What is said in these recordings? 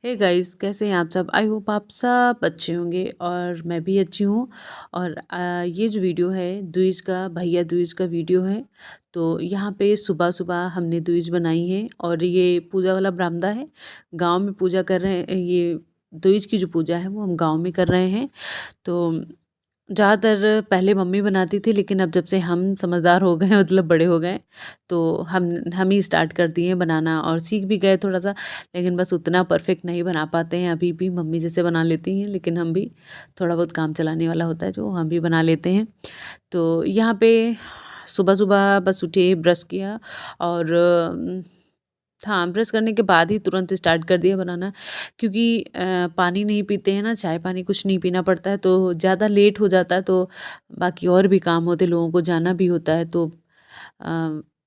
Hey guys, कैसे हैं आप सब। आई होप आप सब अच्छे होंगे और मैं भी अच्छी हूँ। और ये जो वीडियो है द्विज का, भैया द्विज का वीडियो है। तो यहाँ पे सुबह सुबह हमने द्विज बनाई है और ये पूजा वाला बरामदा है। गांव में पूजा कर रहे हैं, ये द्विज की जो पूजा है वो हम गांव में कर रहे हैं। तो ज़्यादातर पहले मम्मी बनाती थी, लेकिन अब जब से हम समझदार हो गए मतलब बड़े हो गए, तो हम ही स्टार्ट कर दिए हैं बनाना और सीख भी गए थोड़ा सा। लेकिन बस उतना परफेक्ट नहीं बना पाते हैं अभी भी। मम्मी जैसे बना लेती हैं, लेकिन हम भी थोड़ा बहुत काम चलाने वाला होता है जो हम भी बना लेते हैं। तो यहाँ पे सुबह सुबह बस उठे, ब्रश किया और हाँ, ब्रश करने के बाद ही तुरंत स्टार्ट कर दिया बनाना। क्योंकि पानी नहीं पीते हैं ना, चाय पानी कुछ नहीं पीना पड़ता है, तो ज़्यादा लेट हो जाता है। तो बाकी और भी काम होते, लोगों को जाना भी होता है, तो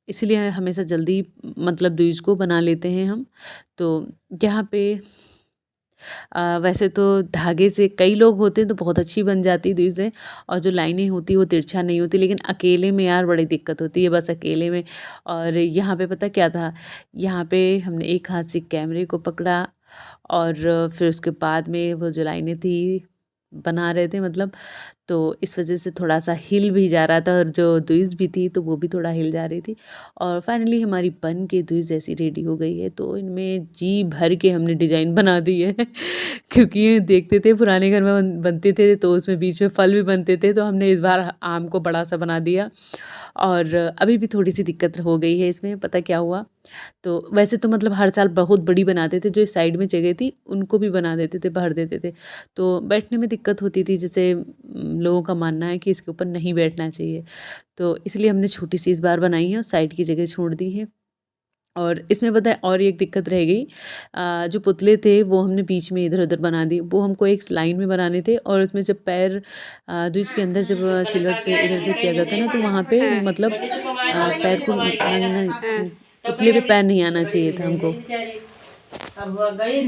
इसलिए हमेशा जल्दी मतलब दूज को बना लेते हैं हम। तो यहाँ पे वैसे तो धागे से कई लोग होते हैं तो बहुत अच्छी बन जाती दूज है, और जो लाइनें होती वो तिरछा नहीं होती, लेकिन अकेले में यार बड़ी दिक्कत होती है, बस अकेले में। और यहाँ पे पता क्या था, यहाँ पे हमने एक हाथ से कैमरे को पकड़ा और फिर उसके बाद में वो जो लाइनें थी बना रहे थे मतलब, तो इस वजह से थोड़ा सा हिल भी जा रहा था, और जो दुइस भी थी तो वो भी थोड़ा हिल जा रही थी। और फाइनली हमारी बन के दुइस ऐसी रेडी हो गई है। तो इनमें जी भर के हमने डिजाइन बना दी है क्योंकि ये देखते थे पुराने घर में बनते थे तो उसमें बीच में फल भी बनते थे, तो हमने इस बार आम को बड़ा सा बना दिया। और अभी भी थोड़ी सी दिक्कत हो गई है इसमें, पता क्या हुआ। तो वैसे तो मतलब हर साल बहुत बड़ी बनाते थे, जो साइड में जगह थी उनको भी बना देते थे, भर देते थे। तो बैठने में दिक्कत होती थी, जैसे लोगों का मानना है कि इसके ऊपर नहीं बैठना चाहिए, तो इसलिए हमने छोटी सी इस बार बनाई है और साइड की जगह छोड़ दी है। और इसमें पता है और एक दिक्कत रह गई, जो पुतले थे वो हमने बीच में इधर उधर बना दिए। वो हमको एक लाइन में बनाने थे, और उसमें जब पैर दूज के अंदर जब सिलवट पे इधर उधर किया जाता है ना, तो वहाँ पे मतलब पैर को पुतले पे पैर नहीं आना चाहिए था हमको।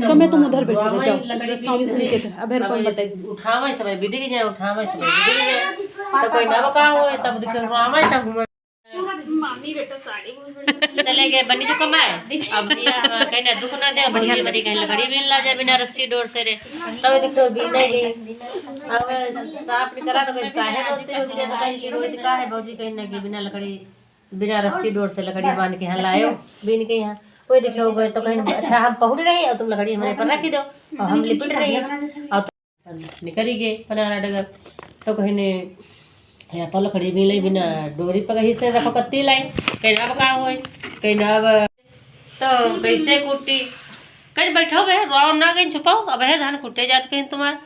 समय तुम उधर बैठे रह जाओ, उनके अब हर कौन बताए उठावे समय विधि के जाए, उठावे समय विधि के जाए, तो कोई ना बका होए तब दिक्कत आवे तब घूम मामी बेटा साड़ी चले गए बनी जो कमाए। अब या कहना दुख ना दे, भौजी मरी कहीं लकड़ी भी ला जाए बिना रस्सी डोर से रे, तब दिक्कत भी नहीं गई। अब साफ निकला तो कहीं काहे रोती हो, तो कहीं की रोती का है भौजी कहीं ना कि बिना लकड़ी बिना रस्सी डोर से लकड़ी बांध के यहाँ लाए बिन के यहाँ कोई दिक्कत हो गए तो कहीं अच्छा हम पहुड़ रहे और तुम लकड़ी हमारे पर रख दो और हम लिपट रही है और निकल ही गए बनाना डगर। तो कहीं ने या तो लकड़ी भी लाई बिना डोरी पर कहीं से रखो कत्ती लाई कहीं अब का हो कहीं अब तो कैसे कुट्टी कहीं बैठो बे रो ना कहीं छुपाओ अब है धान कुटे जाते कहीं तुम्हार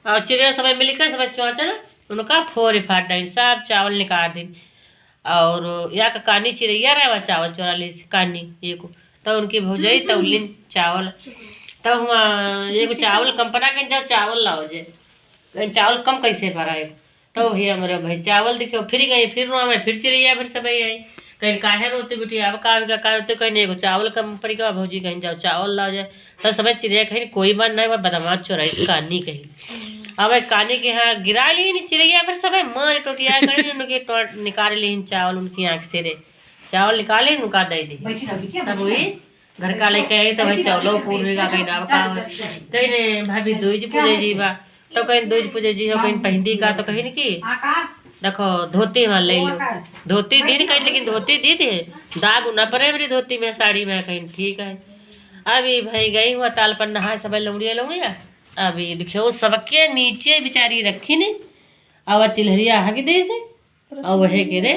और चिड़िया सब मिलकर सब चौचन उनका फोर फाट डाइन सब चावल निकाल दिन। और या का कानी चिड़ैया रहे वह चावल चोरा ली कानी ये को तो उनकी भौजाई तौलिन चावल तब हुआ ये चावल कम पड़ा के जब चावल लाओ जे चावल कम कैसे भराए तो भैया मेरे भाई चावल दिखे फिर गई फिर रो में फिर चिड़ैया फिर सब आई कहीं काहे रोते बेटी अब का रोते कहीं एगो चावल कम पड़ी का भौजी कहीं जाओ चावल लाओ जाए तो सब चिड़ैया कहीं कोई बात नहीं बदमाश चोराई कानी कहीं अब कानी के यहाँ गिरा ली चिड़ैया फिर सब मार टोटिया कर उनके निकाल ली चावल उनकी आँख से रे चावल निकाले उनका दे दी तब वही घर का लेके आई तब चौलो पूर्वी का कहीं नाम का कहीं ने भाभी दूज पूजे जी बा तो कहीं दूज पूजे जी हो कहीं पहनती का तो कहीं न की देखो धोती वहाँ ले लो धोती दी कहीं लेकिन धोती दी थी दाग न पड़े मेरी धोती में साड़ी में कहीं ठीक है। अभी भाई गई हुआ ताल पर नहा सब लौड़िया लौड़िया अभी देखियो सबके नीचे बेचारी रखी ने अब चिल्हरिया हक दे से और वह के रे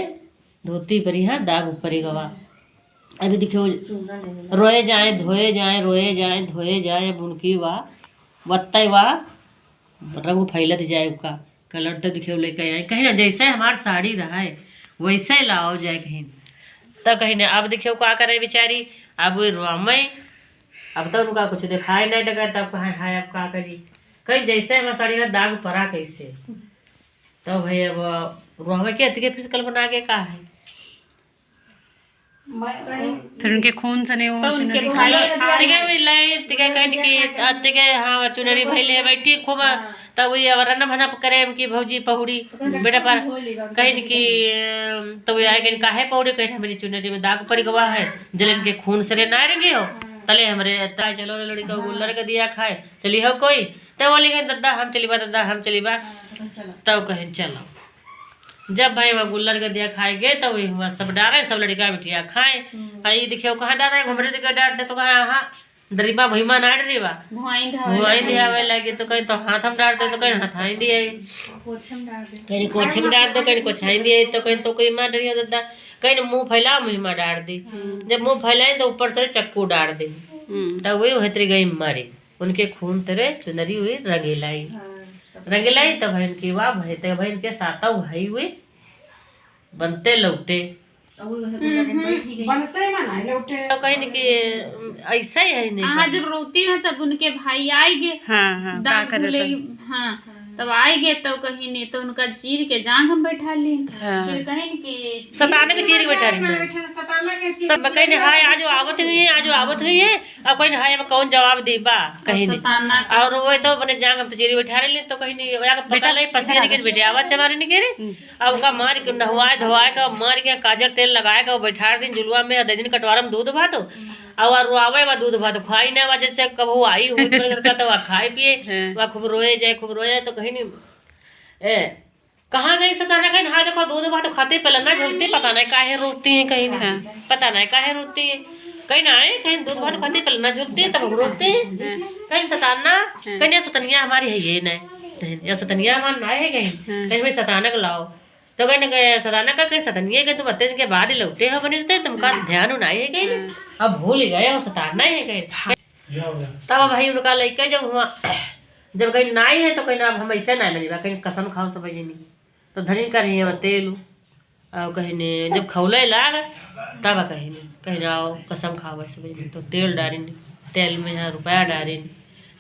धोती पर यहाँ दाग ऊपर ही गवा। अभी देखियो रोए जाए धोए जाए रोए जाए धोए जाए बुनकी वाह बत्ता वाह रंग फैलत जाए उसका कलर तो देखियो लेके आए कहीं ना जैसे हमार साड़ी रहा है वैसे लाओ जाए कहीं तो कहीं ना अब देखियो क्या करे बेचारी अब वो रोमई अब तो उनका कुछ दिखाए नहीं डगा तब कहाँ हाय अब क्या करी कहीं जैसे हमारा साड़ी में दाग पड़ा कैसे तो भाई अब रोमे के अतिके फिर कल बना के कहा है फिर उनके खून से नहीं तो उनके तिके भी ले तिके कहीं की तिके हाँ चुनरी भैले बैठी खूब तब वही वरना भना करे उनकी भौजी पहुड़ी बेटा पर कहीं की तो वो आए कहीं काहे पहुड़ी कहीं मेरी चुनरी में दाग पड़ गवा है जलन के खून से ना रहेंगे हो तले हमरे ताय चलो रे लड़का गुल्लर के दिया खाए चली हो कोई तो बोली गई दद्दा हम चली बा दद्दा हम चली बा तब कहें चलो। जब भाई वह गुल्लर के दिया खाए गए तो वही हुआ सब डारे सब लड़का बिटिया खाए भाई देखियो कहाँ डारे घुमरे दिखे डांटे तो कहा हाँ डरीबा भईमा ना डरीबा भुआई दियावे लगे तो कहीं तो हाथ हम डाल दे तो कहीं हाथाई दिए कहीं कोछे में डाल दो कहीं कोछाई दिए तो कहीं तो कोई मार डरिया दद्दा कहीं मुंह फैला मुँह में डाल दी जब मुंह फैलाए तो ऊपर से चक्कू डाल दी तब वही हेतरी गई मारी उनके खून तेरे चुनरी हुई रंगीलाई तब बहन की वाह भाई तब बहन के साता भाई हुए बनते लौटे तो कहीं नहीं कि ऐसा ही है नहीं हाँ जब रोती ना तब उनके भाई आएंगे हाँ तब आएंगे तो कहीं नहीं तो उनका चीर के जांग हम बैठा ली फिर कहीं कि सताने के चीर के बैठा रही सब कहीं हाय आज आवत हुई है अब कहीं हाय अब कौन जवाब दी बा कहीं नहीं और वो तो अपने जांग हम तो चीरी बैठा रही तो कहीं नहीं पता नहीं पसीने के बेटे आवाज हमारे नहीं गे रे अब उनका मार के नहवाए धोवाए का मार के काजर तेल लगाए का बैठा दिन जुलवा में आधे दिन कटवारा में दूध भात और रुआवे वा दूध भात खाई ना वजह से कब वो आई हुई तो खाए पिए वह खूब रोए तो कहीं नहीं कहाँ गई सताना कहीं हाँ देखो दूध भात खाते पहले ना झुलती पता नहीं काहे रोती है कहीं नहीं पता नहीं काहे रोती है कहीं ना आए कहीं दूध भात खाते पहले ना झुलती है तब हम रोते हैं कहीं सताना कहीं सतनिया हमारी है ये नहीं या सतनिया हमारा ना है कहीं भाई सताना को लाओ तो कहीं सताना का कहीं सतनिया गए तुम अत्ते के बाद ही लौटे हो बने तुमका ध्यान उनाई है कहीं अब भूल गए वो सताना ही है कहीं तब भाई उनका लड़का जब कहीं नाई है तो कहीं अब हम ऐसे ना बनी कहीं कसम खाओ सब नहीं तो धनी कर रही है तेल और कहीं ने जब खौले लाग तब कहीं आओ कसम खाओ सब तो तेल डारी तेल में यहाँ रुपया डारी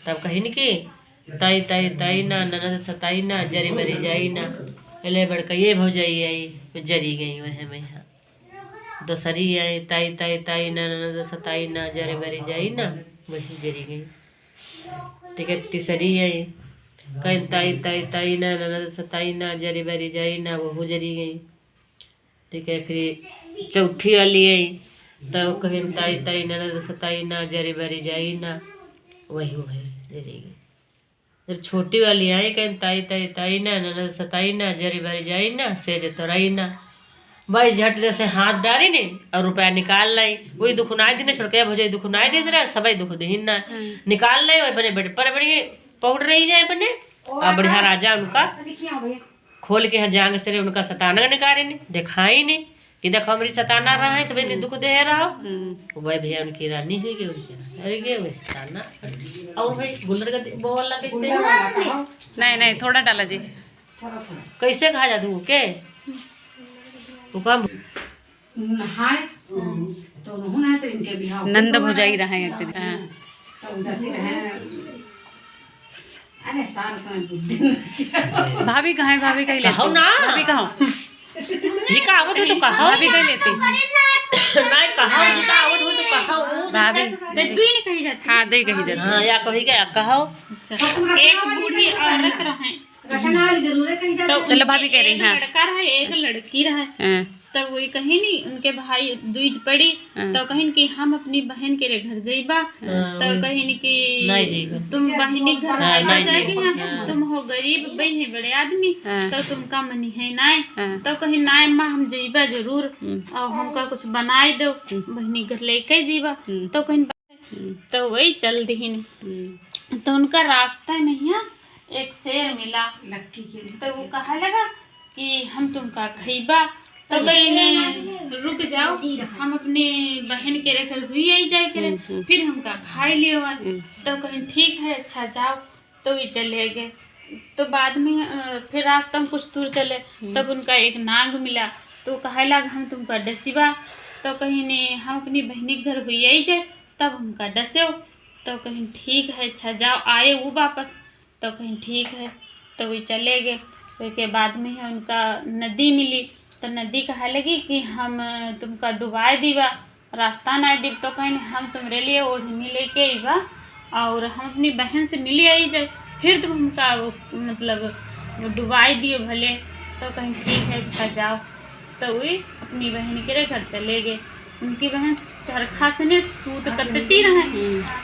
तब कहीं नहीं कि ताई ताई ताई ना ननद सताई ना जरी मरी जाई ना पहले बड़का ये भौजाई आई जरी गई वह में यहाँ दोसरी आई ताई ताई ताई ना ननद सताई ना जरी मरी जाई ना वही जरी गई ठीक है। तीसरी आई कहीं ताई ताई ताई ना ननद सताई ना जरी बरी जाई ना वो जरी गई ठीक है। फिर चौथी वाली आई तब कहीं ताई ताई ननद सताई ना जरी बरी जाई ना वही जरी गई। जब छोटी वाली आई कहीं ताई ताई ताई ना ननद सताई ना जरी बरी जाई ना सेज तोड़ाई ना भाई झट से हाथ डारी नहीं और रुपया निकाल लाई वही दुख उनाई दी ना छोड़के भोजे दुख उनाई दी रहा सब दुख दहीन ना निकाल लाई वही बने बेटे पर बड़ी पौड़ रही जाए बने और बढ़िया राजा उनका खोल के यहाँ जांग से उनका सताना निकाले नहीं दिखाई नहीं कि देखो हमारी सताना रहा है सब दुख दे रहा हो वही भैया उनकी रानी हुई गई उनकी वही सताना और भाई गुल्लर का बोलना कैसे नहीं थोड़ा डाला जी कैसे खा जाते वो के नंद भुजाई रहा है भाभी कहाँ है भाभी कहीं लेते ना भाभी कहाँ जी का आवत हो तो कहा भाभी कहीं लेते नहीं कहा जी का आवत हो तो कहा भाभी दद्दू ही नहीं कही जाती हाँ दे कही जाती हाँ या कही क्या कहो एक बूढ़ी औरत रहे तो चलो भाभी कह रही एक लड़का रहे एक लड़की रहे तब वही कहीं नहीं उनके भाई दूज पड़ी तो कहीं कि हम अपनी बहन के घर जाइबा तो कहीं नहीं कि तुम बहनी घर जाएगी तुम हो गरीब बहन बड़े आदमी तो तुमका मनी है नाय तो कहीं नाय माँ हम जाइबा जरूर और हमका कुछ बनाए दो बहनी घर लेके जीबा तो कहीं तो वही चल दीन तो उनका रास्ता में यहाँ एक शेर मिला तो वो कहा लगा कि हम तुमका खइबा तो कहीं रुक जाओ हम अपने बहन के घर हुई आई जाए करे फिर हमका खाई लियो तो कहीं ठीक है अच्छा जाओ तो ये चले गए। तो बाद में फिर रास्ता में कुछ दूर चले तब उनका एक नाग मिला तो कहा लगा हम तुमका डसीबा तो कहीं ने हम अपनी बहनी के घर हुई आई जाए तब हमका डसे तो कहीं ठीक है अच्छा जाओ आए वो वापस तो कहीं ठीक है तो वही चले गए। फिर के बाद में ही उनका नदी मिली तो नदी कहा लगी कि हम तुमका डुबाए दीबा रास्ता ना दी तो कहीं हम तुम्हारे लिए ओढ़नी लेके आईबा और हम अपनी बहन से मिली आई जाए फिर तुम हमका मतलब डुबाई दियो भले तो कहीं ठीक है अच्छा जाओ तो वही अपनी बहन के घर चले गए। उनकी बहन चरखा से ने सूत कटती रहे।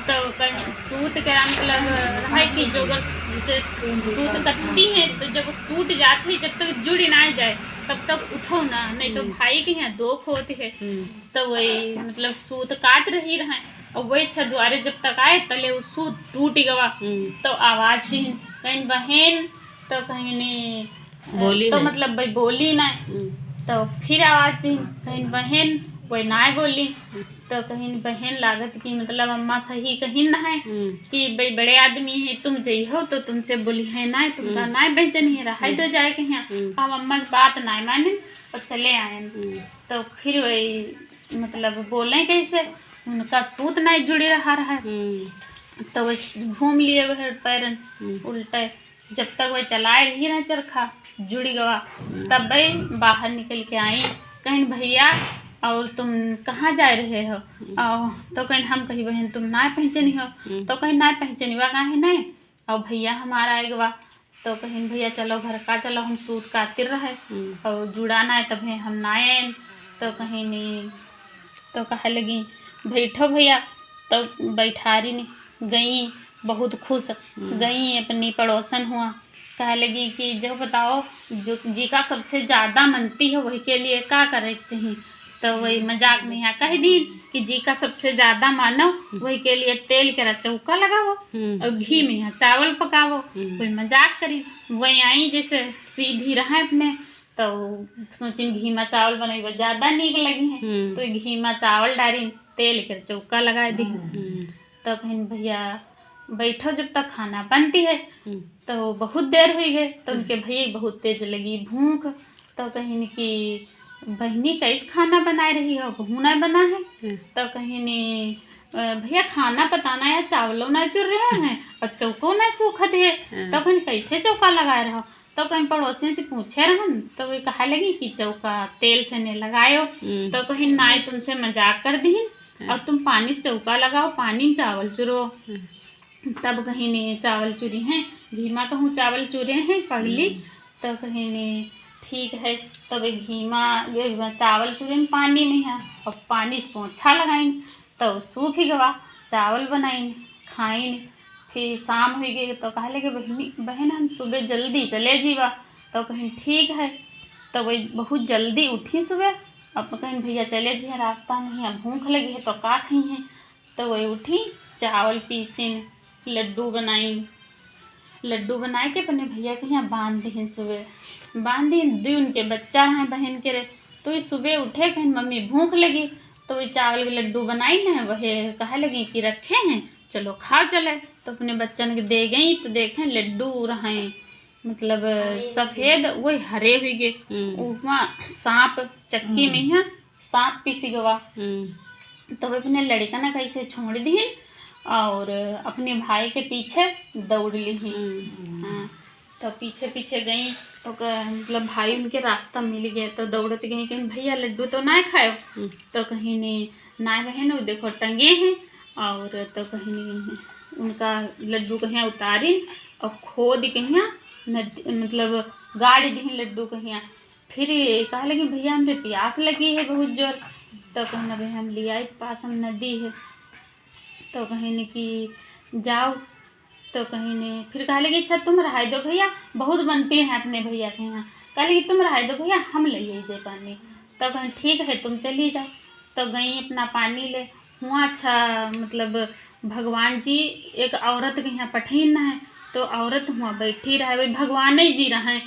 तो कहीं सूत का मतलब है कि जो अगर जैसे सूत कटती है तो जब टूट जाती है, जब तक जुड़ ना जाए तब तक उठो ना, नहीं तो भाई के यहाँ दुख होती है। तो वही मतलब सूत काट रही रहे और वही छुआरे जब तक आए तले वो सूत टूट गवा। तो आवाज़ दी कहीं बहन, तो कहीं ने बोली तो नहीं। मतलब भाई बोली ना। तो फिर आवाज़ दी कहीं बहन, कोई ना बोली। तो कहीं बहन लागत की मतलब अम्मा सही कहीं ना है कि भाई बड़े आदमी है, तुम जइहो तो तुमसे बोली है ना, तुमका ना बेचन ही रहा तो जाए के यहाँ। हम अम्मा की बात ना माने और चले आए। तो फिर वही मतलब बोले कैसे, उनका सूत नहीं जुड़ी रहा है। तो वही घूम लिए वह पैर उल्टे, जब तक वह चलाए रही ना चरखा जुड़ी गवा। तब भाई बाहर निकल के आई कहीं भैया और तुम कहाँ जा रहे हो। तो कहीं हम कही बहन तुम ना पहचानी हो। तो कहीं ना पहचानी वा कहीं नहीं, और भैया हमारा आएगा। तो कहीं भैया चलो घर का, चलो हम सूत कातिर रहे और जुड़ाना है तब हम ना आए। तो कहीं नहीं, तो कहे लगी बैठो भैया। तो बैठारी नहीं गई, बहुत खुश गई अपनी पड़ोसन हुआ। कहे लगी कि जो बताओ जो जी का सबसे ज़्यादा मनती है वही के लिए क्या करे चाहिए। तो वही मजाक में यहाँ कह दी कि जी का सबसे ज़्यादा मानो वही के लिए तेल के चौका लगावो और घी में यहाँ चावल पकावो। कोई मजाक करी, वही आई जैसे सीधी रहा अपने। तो सोची घी में चावल बनेगा ज़्यादा नीक लगी है। तो घी में चावल डाली, तेल के चौका लगा दी। तो कहीं भैया बैठो जब तक खाना बनती है। तो बहुत देर हुई गई। तो उनके भैया बहुत तेज लगी भूख। तो कहीं कि बहनी कैसे खाना बना रही हो, बहू ना बना है। तो कहीं भैया खाना पताना या चावलों ना चुर रहे हैं और चौको ना सूखत है। तो कहीं कैसे चौका लगा रहे हो। तो कहीं पड़ोसियों से पूछे रहन। तो वे कहा लगी कि चौका तेल से नहीं लगायो। तो कहीं ना तुमसे मजाक कर दी और तुम पानी से चौका लगाओ, पानी में चावल चुरो। तब कहीं ने चावल चुरी हैं, घीमा कहूँ चावल चुरे हैं पहली। तो कहीं ने ठीक है, तब घीमा चावल चुरे पानी में है और पानी से पोंछा लगाइन। तो सूख ही गवा, चावल बनाइन खाइन। फिर शाम हो गई तो कहा लगे बहन हम सुबह जल्दी चले जीवा। तो कहीं ठीक है। तो वही बहुत जल्दी उठी सुबह। अब कहीं भैया चले जी रास्ता में ही, भूख लगी है तो का खई हैं। तो वही उठी, चावल पीसीन, लड्डू लड्डू बनाए के अपने भैया के यहाँ बांध दी। सुबह बांध दी, उनके बच्चा हैं बहन के। तो ये सुबह उठे कहीं मम्मी भूख लगी। तो वही चावल के लड्डू बनाई ना, वही कहे लगी कि रखे हैं चलो खा चले। तो अपने बच्चन के दे गई। तो देखें लड्डू रहे मतलब सफ़ेद वही हरे हुए गए। वहाँ सांप चक्की में यहाँ सांप पीसी गवा। तो वह अपने लड़का ना कैसे छोड़ दी और अपने भाई के पीछे दौड़ ली। हाँ, तो पीछे पीछे गई। तो मतलब भाई उनके रास्ता मिल गया। तो दौड़ते गई कहीं भैया लड्डू तो ना खाओ। तो कहीं ने ना बहन वो देखो टंगे हैं। और तो कहीं नहीं उनका लड्डू कहीं उतारी और खोद कहीं मतलब गाड़ी दी लड्डू कहीं। फिर कहा लगी भैया हमरे प्यास लगी है बहुत जोर। तो कहना भैया हम लिया पास हम नदी है। तो कहीं ने कि जाओ। तो कहीं ने फिर कहा लगी अच्छा तुम रहा दो भैया, बहुत बनती हैं अपने भैया के यहाँ। कहा लगी तुम रहा दो भैया हम ले जाए पानी। तो कहीं ठीक है तुम चली जाओ। तो गई अपना पानी ले हुआ। अच्छा मतलब भगवान जी एक औरत के यहाँ पठीन है। तो औरत हुआ बैठी रहे, वही भगवान ही जी रहे।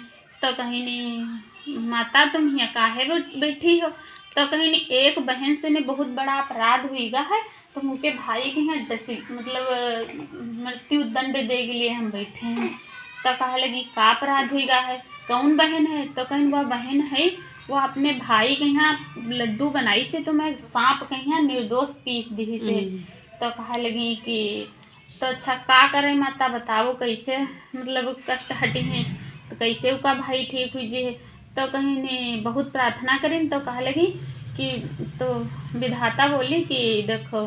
तो कहीं ने माता तुम यहाँ काहे बैठी हो। तो कहीं ने एक बहन से ने बहुत बड़ा अपराध हुई गा है। तो मुझे भाई के यहाँ मतलब मृत्यु दंड दे के लिए हम बैठे हैं। तो कहा लगी का अपराध हुई गा है, कौन बहन है। तो कहीं वह बहन है वो अपने भाई के यहाँ लड्डू बनाई से तो मैं सांप के यहाँ निर्दोष पीस दी से। तो कहा लगी कि तो अच्छा का करे माता बताओ कैसे मतलब कष्ट हटी हैं। तो कैसे उसका भाई ठीक हुई जी है। तो कहीं ने बहुत प्रार्थना करें। तो कहा लगी कि तो विधाता बोली कि देखो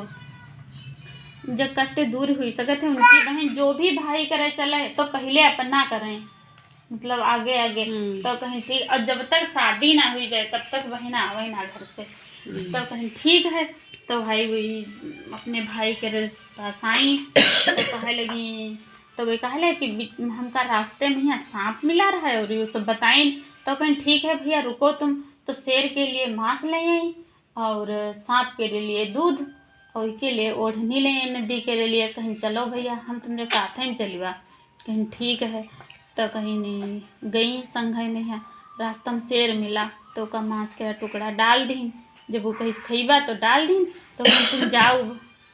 जब कष्ट दूर हुई सकते हैं उनकी बहन जो भी भाई करे चले तो पहले अपना करें मतलब आगे आगे। तो कहीं ठीक, और जब तक शादी ना हुई जाए तब तक बहन आवे ना घर से। तो कहीं ठीक है। तो भाई वही अपने भाई के पास आई तो कहे लगी, तो वही कहे लगे कि हमका रास्ते में यहाँ सांप मिला रहा है और ये सब बताएं। तो कहीं ठीक है भैया रुको तुम। तो शेर के लिए मांस ले आई और सांप के लिए दूध और के लिए ओढ़नी ले आई नदी के लिए। कहीं चलो भैया हम तुम्हारे साथ हैं चलिए। कहीं ठीक है। तो कहीं नहीं गई संघई में है, रास्ता में शेर मिला तो का मांस के टुकड़ा डाल दी। जब वो कहीं खईबा तो डाल दी। तो तुम जाओ।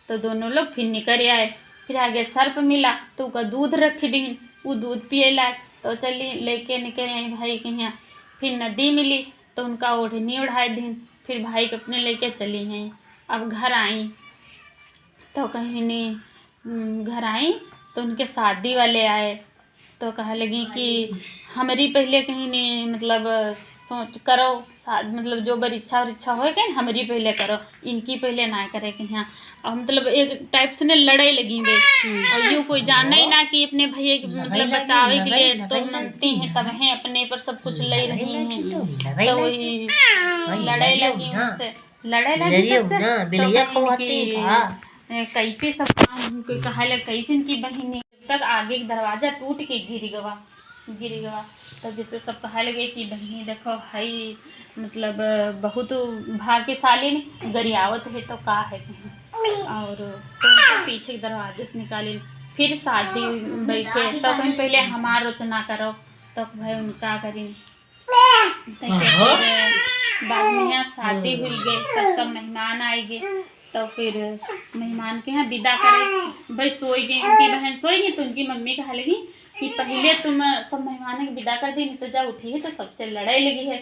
तो दोनों लोग फिर निकल आए। फिर आगे सर्प मिला तो का दूध रख दी, वो दूध पिए लाए। तो चली लेके निकल आई भाई के यहाँ। फिर नदी मिली तो उनका ओढ़नी उड़ाए दी। फिर भाई को अपने लेके चली गई। अब घर आई तो कहीं नहीं घर आई तो उनके शादी वाले आए। तो कहा लगी कि हमारी पहले कहीं नहीं मतलब सोच करो मतलब जो बर इच्छा हो गई हमारी पहले करो, इनकी पहले ना करे कि यहाँ। और मतलब एक टाइप से लड़ाई लगी गई और यूँ कोई जाना ही ना कि अपने भैया मतलब बचावे के लिए तो मनती हैं तब हैं अपने पर सब कुछ ले रही हैं। तो वही लड़ाई लगी उनसे, लड़ाई लगी सबसे। कैसे सब काम कोई कहा लग कैसे इनकी बहन तक आगे दरवाजा टूट के गिर गवा। तो जिससे सब कहा लगे कि बहनी देखो भाई मतलब बहुत भाग्यशाली गरियावत है तो का है। और तो पीछे दरवाजे से निकाली। फिर शादी बैठे तो कहीं पहले हमार रोचना करो तो भाई उनका करी। बाद में यहाँ शादी हुई गई तो सब मेहमान आएंगे। तो फिर मेहमान के यहाँ विदा करे भाई सोई गई, उनकी बहन सोई गई। तो उनकी मम्मी कहा लगी कि पहले तुम सब मेहमान के विदा कर दी, नहीं तो जब उठी है तो सबसे लड़ाई लगी है।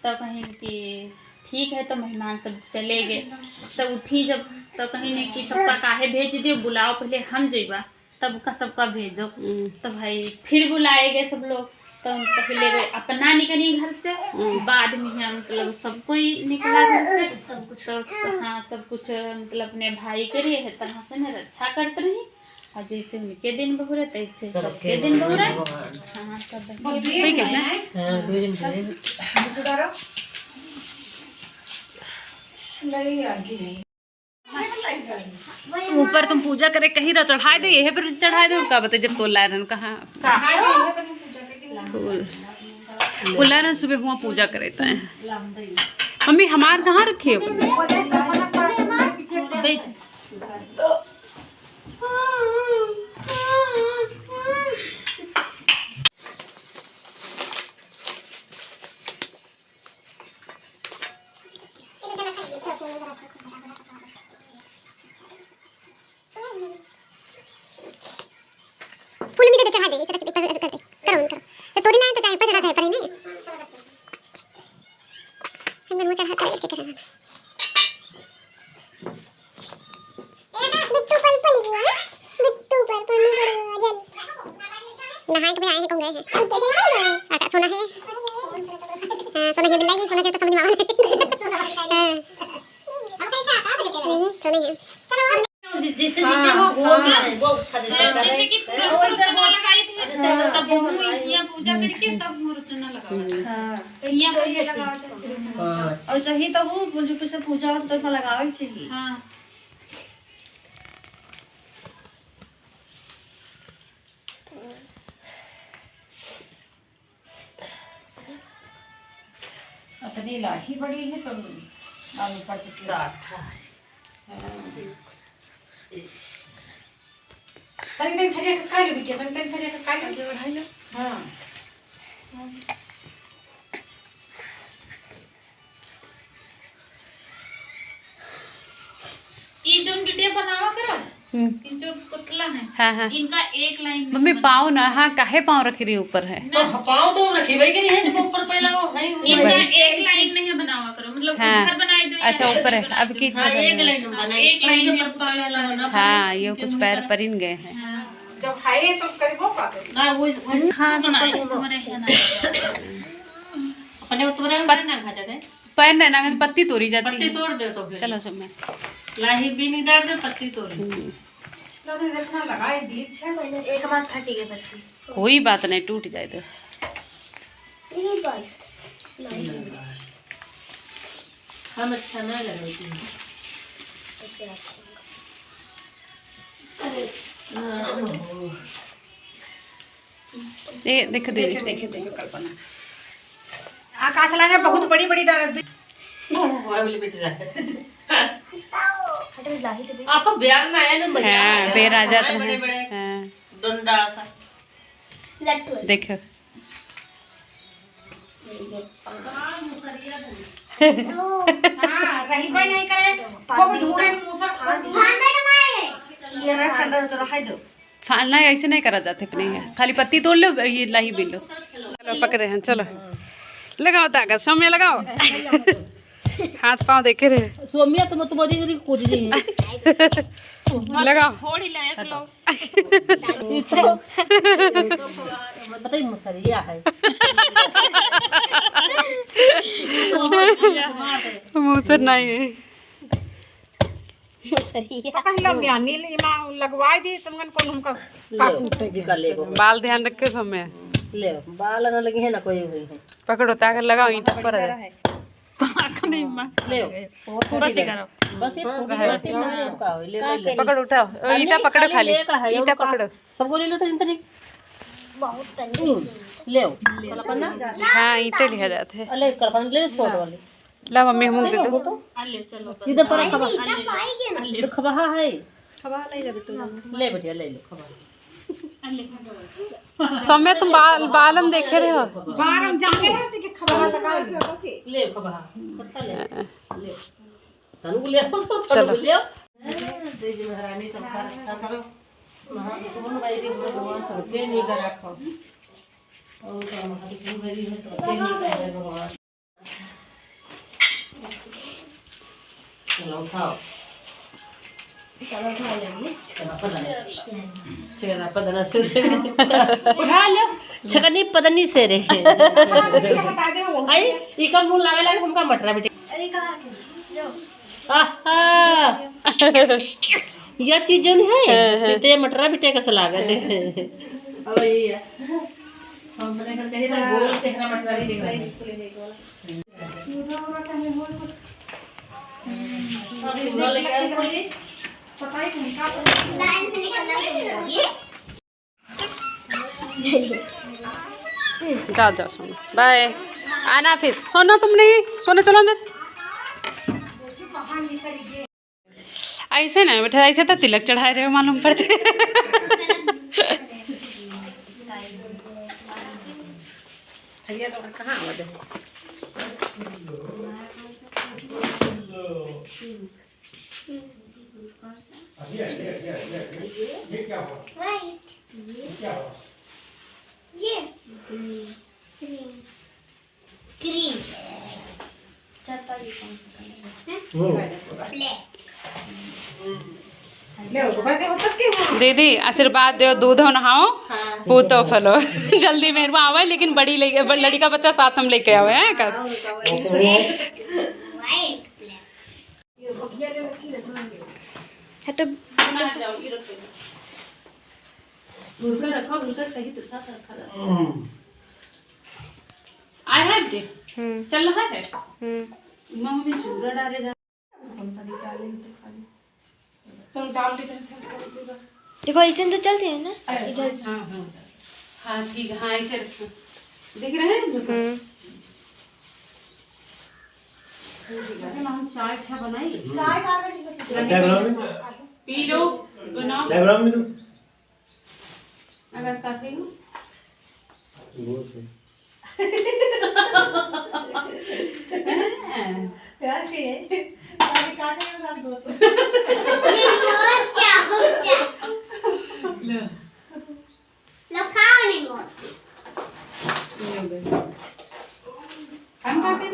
तो कहीं कि ठीक है। तो मेहमान सब चले गए। तो उठी जब तो कहीं नहीं कि सबका काहे भेज दियो, बुलाओ पहले हम जेबा तब का सबका भेजो। तो भाई फिर बुलाए गए सब लोग। तो पहले वो अपना निकली घर से, बाद में मतलब सब कोई निकला घर से। तो हाँ सब कुछ मतलब अपने भाई के लिए है तरह से मैं रक्षा करते रही। और जैसे उनके दिन बहुरे तैसे सबके दिन बहुरे। हाँ सब ऊपर तुम पूजा करे कहीं रहो चढ़ाए दे है फिर चढ़ाए दो का बता जब तोला रन कहाँ फूल रन सुबह हुआ पूजा करे है। मम्मी हमार कहाँ रखी है नहाए के आए हैं कौन गए हैं सोना है सोना के बिल्ला की सोना के तो समझ में आ सोना है जैसे वो अच्छा जैसे कि रचना लगाई थी तब यहाँ पूजा करके तब वो रचना लगा तो यहाँ पहले लगा और चाहिए तो वो जो से पूजा हो तो लगावे चाहिए। हाँ अपनी लाही बड़ी है तो आलू पर साठा तनी फरिया के खाई लो बिटिया, तनी फरिया के खाई लो बढ़ाई लो। हां ये जो वीडियो बनावा करो इन जो पुतला है हाँ हाँ इनका एक लाइन मम्मी पाँव ना हाँ काहे पाँव रखी रही ऊपर है तो पाँव तो रखी भाई के नहीं है जब ऊपर पहला वो है इनका एक लाइन में है बनावा करो मतलब हाँ। घर बनाए दो अच्छा ऊपर है अब की हां एक लाइन बनाई एक लाइन में पहला ना हाँ ये कुछ पैर पर इन गए हैं जब खाए तो करीबो पाते ना वो हाँ तुम्हारे है ना अपने तुम्हारे पर ना खा जाते पैर नहीं ना पत्ती तोड़ी जाती पत्ती है। तोड़ दे तो फिर चलो सब में लाही भी नहीं डाल दे पत्ती तोड़ लोग रचना लगाए दी छे महीने एक बार फटी गई पत्ती कोई बात नहीं टूट जाए तो हम अच्छा नहीं लग रही थी। ये देखो दीदी, देखो कल्पना आकाश लाने बहुत बड़ी बड़ी डर आसो ब्याह ना आया ना हाँ बेर आ जाता है। हाँ डंडा सा देखो हां रही भाई नहीं करे खूब ढूंढे मुसर ये ना खंडा तो रहा दो फालना ऐसे नहीं करा जाते अपने यहाँ, खाली पत्ती तोड़ लो, ये लाही बिल लो। चलो पकड़े हैं, चलो लगाओ ताकत, समय लगाओ। हाथ पाँव देखे रहे सोमिया तुम तुम्हारी कूद रही है लगाओ। थोड़ी लायक लो बताइए मसरिया है मुँह से नहीं है कहला में नील मां लगवाई दी तुमन को हमका का फूटेगी कर ले बाल ध्यान रखे समय। ले बाल ना लगे है ना कोई हुई है पकड़ो ताकत लगाओ ईंट पर है। नहीं मां ले बस ही करो बस ये का ले ले पकड़ो उठाओ, ईंटा पकड़ो, खाली ईंटा पकड़ो। सबको ले लो तो इंतरी बहुत ले कल्पना हाँ ईंटे लिया जाते हैं। ले कल्पना ले फोटो वाली ला मम्मी हम दे दो। ले चलो सीधे पर खबा ले खबा है खबा ले जा बेटा ले बेटा ले लो खबा समय तुम बाल हम देखे रहे हो। बाहर हम जाने रहते कि खबर लगा ले खबा पत्ता ले तनु ले चलो ले दे जी महारानी संसार अच्छा करो महारानी भाई दी भगवान सबके नहीं कर रखो और महारानी भाई दी सबके नहीं कर भगवान चलो उठाओ उठा लो छकनी पदनी से रे आई ई का मुंह लागे लागे हमका मटरा बेटे आहा यह चीज जो है ते मटरा बेटे कैसे लागत है अब ये है हमने कर कहे ना गोल तेरा मटरा बेटे लाइन से निकलना जाओ जाओ सोना, बाय। आना फिर सोना, तुम नहीं सोने, चलो अंदर। ऐसे ना बेटा, ऐसे तो तिलक चढ़ाए रहे हो मालूम पड़ते। दीदी आशीर्वाद दो, दूध हो नहाओ, पूतो फलो। जल्दी मेरे आवे, लेकिन बड़ी लड़का बच्चा साथ हम लेके आवे हैं कर। आई हैव डे चल रहा है। मम्मी चूड़ा डालेगा, चल डाल दे। देखो ऐसे तो चलते हैं ना इधर। हाँ हाँ हाँ ठीक है, हाँ ऐसे रखो, देख रहे हैं हम चाय अच्छा बनाई, पी लो, बनाओ। अगर काफी हो हम काटे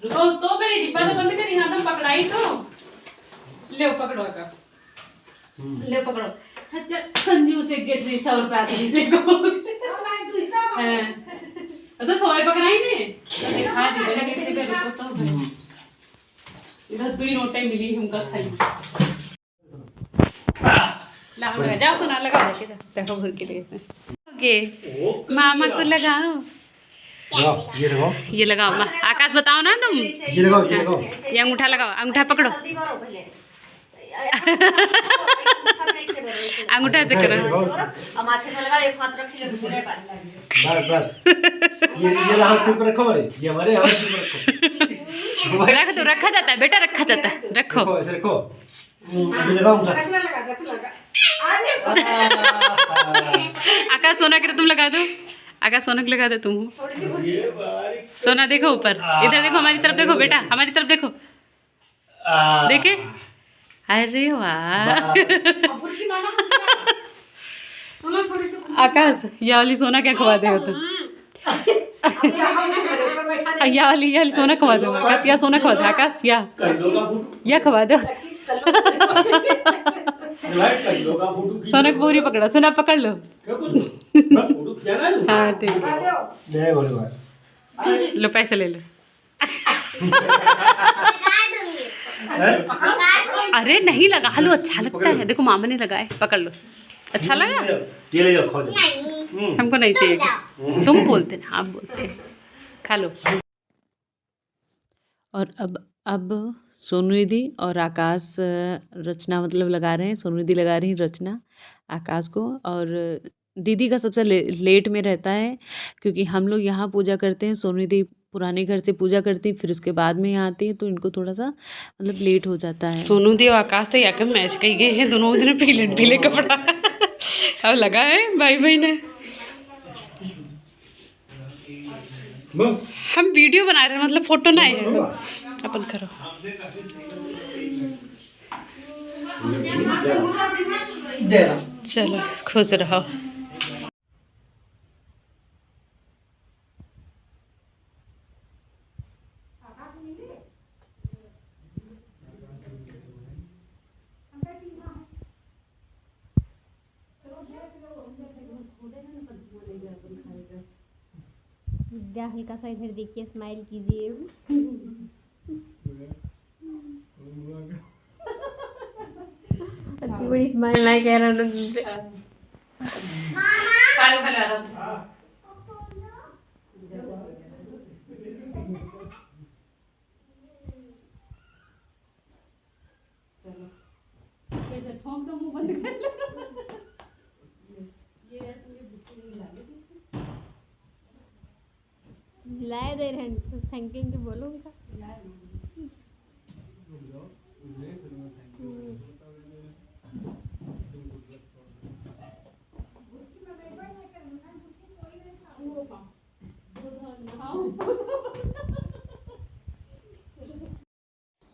रुको तो मेरी डिब्बा तो बंद करी, हाँ तुम पकड़ाई तो ले पकड़ो आकाश, ले पकड़ो। संजू से गेट रही 100 रुपया से को तो 100 पकड़ाई ने तो दिखा दी बेटा कैसे कर। रुको तो इधर 2 नोटें मिली हमका खाई। जाओ सुना लगाओ देखो भूल के लिए ओके मामा को लगाओ ये लगाओ आकाश बताओ ना तुम ये लगाओ ये अंगूठा लगाओ अंगूठा पकड़ो अंगूठा से करो माथे पे लगा एक हाथ रख ले घूरे पर बस ये हाथ पे रखो ये हमारे हाथ पे रखो रख दो रखा जाता है बेटा रखा जाता है रखो ऐसे रखो ये लगाओ आकाश सोना कर तुम लगा दो आकाश सोना को लगा दो तुम सोना देखो ऊपर इधर देखो हमारी तरफ देखो बेटा हमारी तरफ देखो देखे अरे वाह आकाश ये वाली सोना क्या खवा देगा तुम ये वाली सोना खवा दो आकाश या सोना खवा दो आकाश या खवा दो सोना को पूरी पकड़ो सोना पकड़ लो हाँ ठीक है लो पैसे ले लो अरे नहीं लगा लो अच्छा लगता है देखो मामा ने लगाए पकड़ लो अच्छा लगा हमको नहीं चाहिए तुम बोलते ना आप बोलते हैं खा लो और अब सोनू दीदी और आकाश रचना मतलब लगा रहे हैं सोनू दीदी लगा रही हैं रचना आकाश को और दीदी का सबसे लेट में रहता है क्योंकि हम लोग यहाँ पूजा करते हैं सोनू दीदी पुराने घर से पूजा करती फिर उसके बाद में यहाँ आती है तो इनको थोड़ा सा मतलब लेट हो जाता है सोनू दी और आकाश तो यहाँ मैच कही गए हैं दोनों दिन पीले कपड़ा अब लगा है भाई ने हम वीडियो बना रहे हैं मतलब फोटो ना है अपन करो चलो खुश रहो विद्या हल्का सा इधर देखिए स्माइल कीजिए इतनी बड़ी स्माइल ना कह रहा लाए दे रहे हैं थैंक यू बोलो बेटा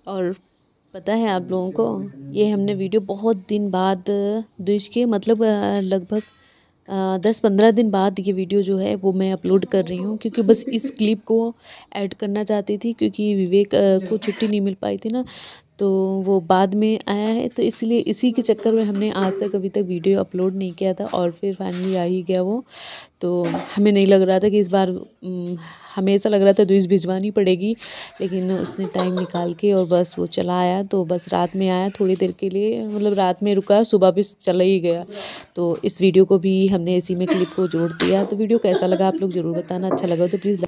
और पता है आप लोगों को ये हमने वीडियो बहुत दिन बाद द्विज के मतलब लगभग 10-15 दिन बाद ये वीडियो जो है वो मैं अपलोड कर रही हूँ क्योंकि बस इस क्लिप को ऐड करना चाहती थी क्योंकि विवेक को छुट्टी नहीं मिल पाई थी ना तो वो बाद में आया है तो इसलिए इसी के चक्कर में हमने आज तक अभी तक वीडियो अपलोड नहीं किया था और फिर फाइनली आ ही गया वो तो हमें नहीं लग रहा था कि इस बार हमें ऐसा लग रहा था द्विज भिजवानी पड़ेगी लेकिन उतने टाइम निकाल के और बस वो चला आया तो बस रात में आया थोड़ी देर के लिए मतलब रात में रुका सुबह भी चला ही गया तो इस वीडियो को भी हमने इसी में क्लिप को जोड़ दिया तो वीडियो कैसा लगा आप लोग ज़रूर बताना अच्छा लगा तो प्लीज़